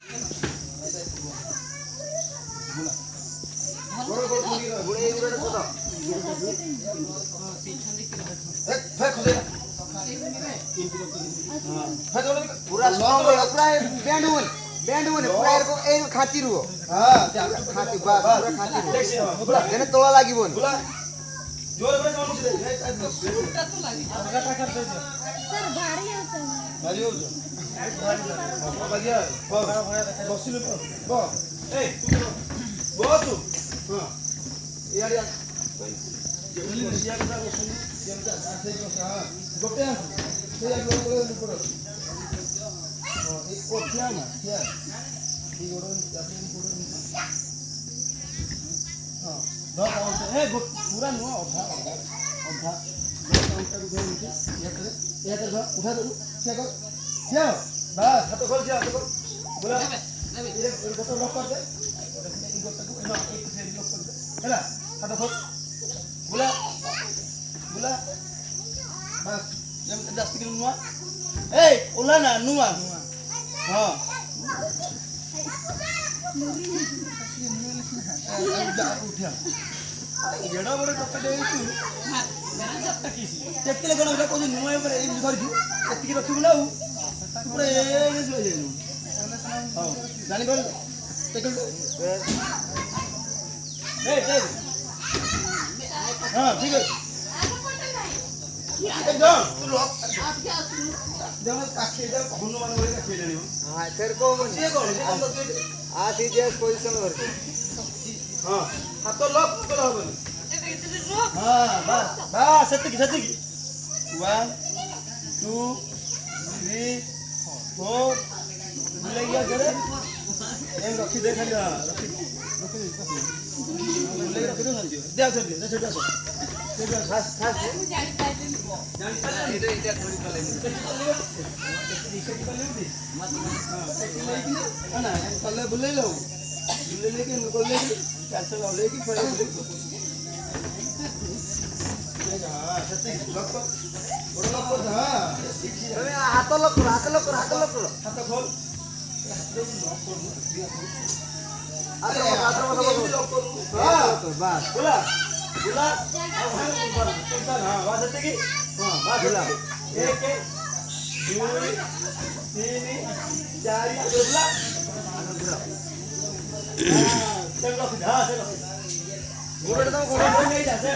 पूरा bend one पूरा এরকম এই খাঁচি রুও খাঁচি বাস পুরো খাঁচি রুও যেন তোলা লাগিবন জোরে করে চামচ দে এটা তো লাগি টাকা কাট দে স্যার ভারী আছে ভারী আছে বাজিয়া বসিল ব এই বস তু হ্যাঁ ইয়ার যেমনি সিয়া কথা বসুন যেমন আছে হ্যাঁ গোটে আছে সেই আগে করে উপর হ্যাঁ এই কোঠিয়া না কিয়া এই গোড় আপনি গোড় हां दो काउंट ए पूरा नो अधा काउंट को दे ये कर दो उठा दो क्या कर क्या बस हाथ खोल जा हाथ खोल बोला ये गोटा लॉक कर दे ये गोटा को ना एक से लॉक कर दे हैला हाथ खोल बोला बोला बस जब 10 किलो नुआ ए ओला ना नुआ हां जेड़ा बड़े टक्का दे तू केतले कोन को नुआ ऊपर ए धरजु एतिकी रखिबु ना पूरा ए जो जेनु हां जानि बोल टेकल ए हां ठीक है एकदम तू लॉक जब काखे जा कोनो मान बोले काखे देनी हां तेरे को ये कौन आ सीजीएस पोजीशन करके हां हाथ लॉक कर हबन हां बस बस सेतिकी 1 2 3 4 मिल गया जरे एम रखी दे खाली रखी रखी दे खाली दे जल्दी दे छोटा सा खास खास जानी पाले इधर थोड़ी चले ना कल्ले बुले लो बुले लेके निकले कैसे लाले की फिर हां सत्य लॉक कर बड़ा लॉक कर हां अरे हाथ लॉक कर हाथ खोल हाथ लॉक कर लॉक कर हां बस बोला बोला हां बात है कि हां बात बोला 1 2 3 4 बोला हां चल रख हां चल गोड़ नहीं जा से